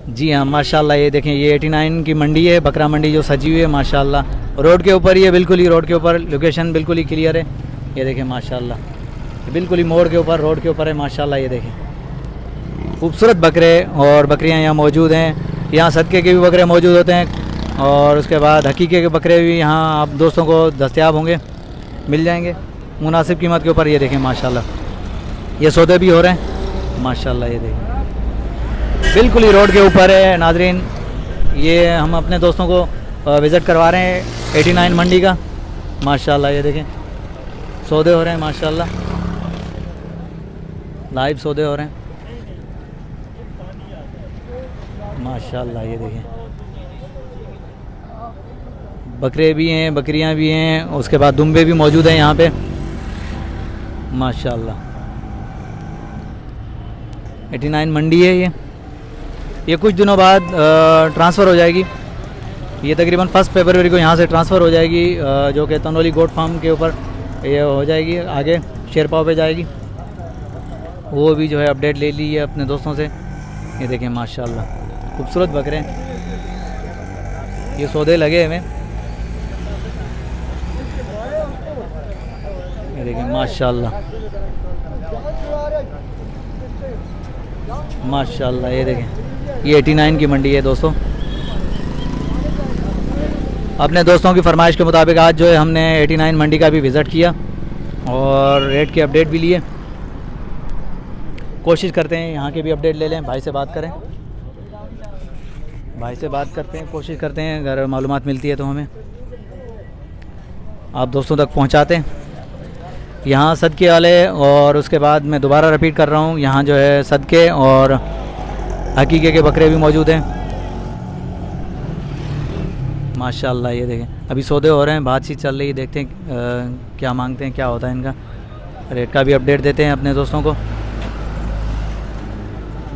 जी हाँ माशाल्लाह, ये देखें ये 89 की मंडी है, बकरा मंडी जो सजी हुई है माशाल्लाह। रोड के ऊपर ही है, बिल्कुल ही रोड के ऊपर, लोकेशन बिल्कुल ही क्लियर है। ये देखें माशाल्लाह, बिल्कुल ही मोड़ के ऊपर, रोड के ऊपर है माशाल्लाह। ये देखें खूबसूरत बकरे और बकरियां यहाँ मौजूद हैं। यहाँ सदके के भी बकरे मौजूद होते हैं और उसके बाद हकीके के बकरे भी यहाँ आप दोस्तों को दस्तयाब होंगे, मिल जाएंगे मुनासिब कीमत के ऊपर। ये देखें माशाल्लाह, ये सौदे भी हो रहे हैं माशाल्लाह। ये देखें बिल्कुल ही रोड के ऊपर है नाजरीन। ये हम अपने दोस्तों को विज़िट करवा रहे हैं 89 मंडी का माशाल्लाह। ये देखें सौदे हो रहे हैं माशाल्लाह, लाइव सौदे हो रहे हैं माशाल्लाह। ये देखें बकरे भी हैं, बकरियां भी हैं, उसके बाद दुम्बे भी मौजूद हैं यहाँ पे माशाल्लाह। 89 मंडी है ये कुछ दिनों बाद ट्रांसफ़र हो जाएगी। ये तकरीबन 1 फरवरी को यहाँ से ट्रांसफ़र हो जाएगी, जो कि तनोली गोट फार्म के ऊपर ये हो जाएगी, आगे शेरपाव पे जाएगी। वो भी जो है अपडेट ले ली है अपने दोस्तों से। ये देखें माशाल्लाह खूबसूरत बकरे, ये सौदे लगे हुए। ये देखें माशाल्लाह माशाल्लाह। ये देखें ये 89 की मंडी है दोस्तों। अपने दोस्तों की फरमाइश के मुताबिक आज जो है हमने 89 मंडी का भी विज़िट किया और रेट के अपडेट भी लिए। कोशिश करते हैं यहाँ के भी अपडेट ले लें, भाई से बात करें, भाई से बात करते हैं, कोशिश करते हैं अगर मालूमात मिलती है तो हमें आप दोस्तों तक पहुँचाते हैं। यहाँ सदके वाले और उसके बाद मैं दोबारा रिपीट कर रहा हूँ, यहाँ जो है सदके और हकीके के बकरे भी मौजूद हैं माशाल्लाह। ये देखें अभी सौदे हो रहे हैं, बातचीत चल रही है, देखते हैं क्या मांगते हैं, क्या होता है इनका। रेट का भी अपडेट देते हैं अपने दोस्तों को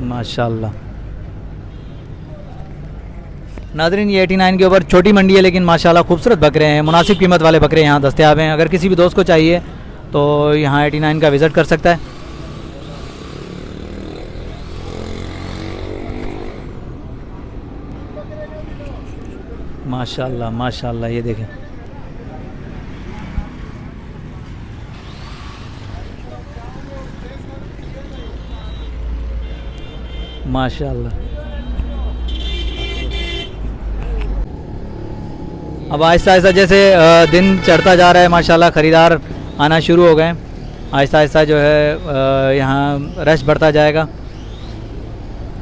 माशाल्लाह। नाज़रीन ये 89 के ऊपर छोटी मंडी है, लेकिन माशाल्लाह खूबसूरत बकरे हैं, मुनासिब कीमत वाले बकरे यहाँ दस्तयाब हैं। अगर किसी भी दोस्त को चाहिए तो यहाँ 89 का विज़िट कर सकता है। माशाल्लाह माशाल्लाह। ये देखें माशाल्लाह। अब आहिस्ता आहिस्ता जैसे दिन चढ़ता जा रहा है माशाल्लाह, ख़रीदार आना शुरू हो गए। आहिस्ता आहिस्ता जो है यहाँ रश बढ़ता जाएगा।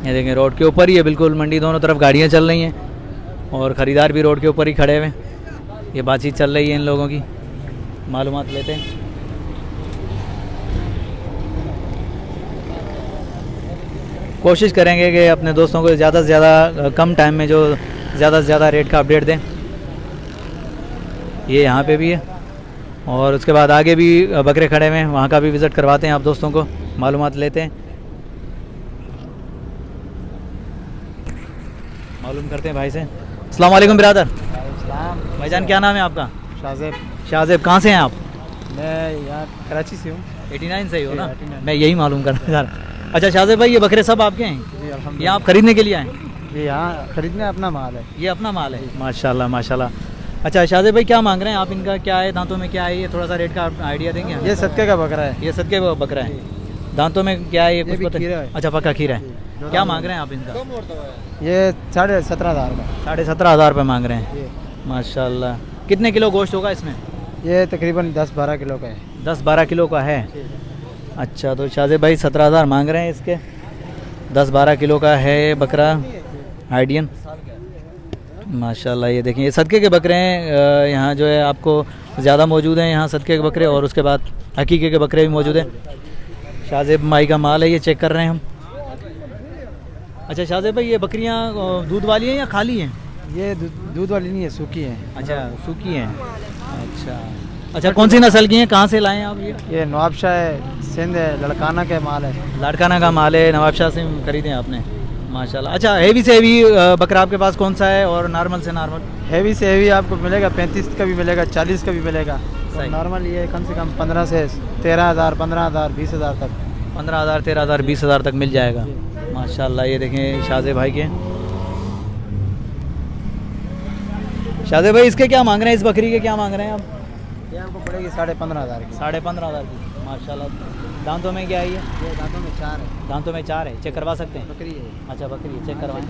ये देखें रोड के ऊपर ही है बिल्कुल मंडी, दोनों तरफ गाड़ियाँ चल रही हैं और ख़रीदार भी रोड के ऊपर ही खड़े हुए। ये बातचीत चल रही है इन लोगों की, मालूमात लेते हैं। कोशिश करेंगे कि अपने दोस्तों को ज़्यादा से ज़्यादा कम टाइम में जो ज़्यादा से ज़्यादा रेट का अपडेट दें। ये यहाँ पे भी है और उसके बाद आगे भी बकरे खड़े हुए हैं, वहाँ का भी विज़िट करवाते हैं आप दोस्तों को, मालूमात लेते हैं, मालूम करते हैं भाई से। अस्सलाम वालेकुम बिरादर। भाईजान क्या नाम है आपका? शाहज़ेब। शाहज़ेब कहाँ से हैं आप? मैं यहाँ कराची से हूँ। 89 से ही हो ना? 89। मैं यही मालूम करना चाह रहा। अच्छा शाहज़ेब भाई ये बकरे सब आपके हैं? जी ये अल्हम्दुलिल्लाह। आप ख़रीदने के लिए आए? ये यहाँ खरीदने अपना माल है। ये अपना माल है माशाल्लाह माशाल्लाह। अच्छा शाहज़ेब भाई क्या मांग रहे हैं आप? इनका क्या है, दांतों में क्या है, ये थोड़ा सा रेट का आइडिया देंगे? ये सदके का बकरा है। ये सदके का बकरा है, दांतों में क्या है ये कुछ भी पता? खीरा है। अच्छा पक्का खीरा है। क्या मांग रहे हैं आप इनका? ये 17,500 का। 17,500 रुपये मांग रहे हैं ये माशाल्लाह। कितने किलो गोश्त होगा इसमें? ये तकरीबन 10-12 किलो का है। 10-12 किलो का है। अच्छा तो शाहज़ेब भाई 17,000 मांग रहे हैं इसके, 10-12 किलो का है बकरा आइडियन माशाल्लाह। ये देखें ये सदके के बकरे हैं, यहाँ जो है आपको ज़्यादा मौजूद हैं यहाँ सदके के बकरे, और उसके बाद हकीके के बकरे भी मौजूद हैं। शाहज़ेब भाई का माल है, ये चेक कर रहे हैं हम। अच्छा शाहज़ेब भाई ये बकरियाँ दूध वाली हैं या खाली हैं? ये दूध वाली नहीं है, सूखी है। अच्छा सूखी हैं। अच्छा कौन सी नस्ल की हैं, कहाँ से लाए हैं आप ये नवाबशाह है, सिंध है, लड़काना का माल है। लाड़काना का माल है, नवाबशाह से खरीदे आपने माशाल्लाह। अच्छा हेवी से हेवी बकरा आपके पास कौन सा है और नॉर्मल से नॉर्मल? हैवी से हैवी आपको मिलेगा 35 का भी मिलेगा, 40 का भी मिलेगा। सही। नॉर्मल ये कम से कम 15 से 13,000, 15,000, 20,000 तक। 15,000, 13,000, 20,000 तक मिल जाएगा माशाल्लाह। ये देखें शाहज़ेब भाई के। शाहज़ेब भाई इसके क्या मांग रहे हैं, इस बकरी के क्या मांग रहे हैं आप? ये आपको पड़ेगी 15,500 की। 15,500 की माशाल्लाह। दांतों में क्या है ये? दांतों में 4 है। दांतों में 4 है, चेक करवा सकते हैं? बकरी है। अच्छा बकरी है, चेक करवाएं।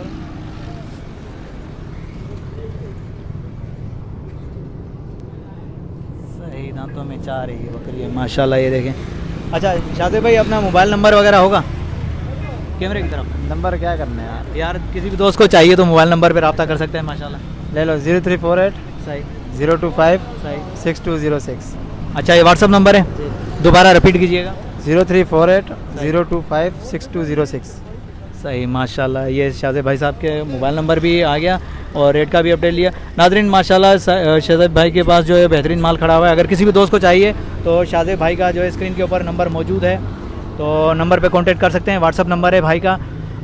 सही, दांतों में 4 है ये बकरी है माशाल्लाह। ये देखें। अच्छा शाहज़ेब भाई अपना मोबाइल नंबर वगैरह होगा कैमरे की तरफ? नंबर क्या करना है यार? यार किसी भी दोस्त को चाहिए तो मोबाइल नंबर पे रब्ता कर सकते हैं माशाल्लाह। ले लो 0348 सही 025 सही। 6206। अच्छा ये व्हाट्सअप नंबर है, दोबारा रिपीट कीजिएगा। 0348 025 6206। सही माशाल्लाह। ये शाहज़ेब भाई साहब के मोबाइल नंबर भी आ गया और रेट का भी अपडेट लिया। नाज़रीन माशाल्लाह शाहज़ेब भाई के पास जो है बेहतरीन माल खड़ा हुआ है। अगर किसी भी दोस्त को चाहिए तो शाहज़ेब भाई का जो है स्क्रीन के ऊपर नंबर मौजूद है, तो नंबर पे कांटेक्ट कर सकते हैं। व्हाट्सअप नंबर है भाई का।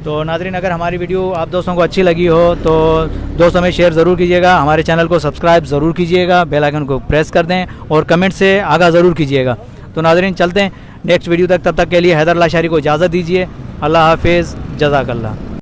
तो नाज़रीन अगर हमारी वीडियो आप दोस्तों को अच्छी लगी हो तो दोस्तों में शेयर ज़रूर कीजिएगा, हमारे चैनल को सब्सक्राइब ज़रूर कीजिएगा, बेल आइकन को प्रेस कर दें और कमेंट से आगाह ज़रूर कीजिएगा। तो नाज़रीन चलते हैं नेक्स्ट वीडियो तक, तब तक के लिए हैदर लाशारी को इजाज़त दीजिए। अल्लाह हाफिज़, जज़ाकल्लाह।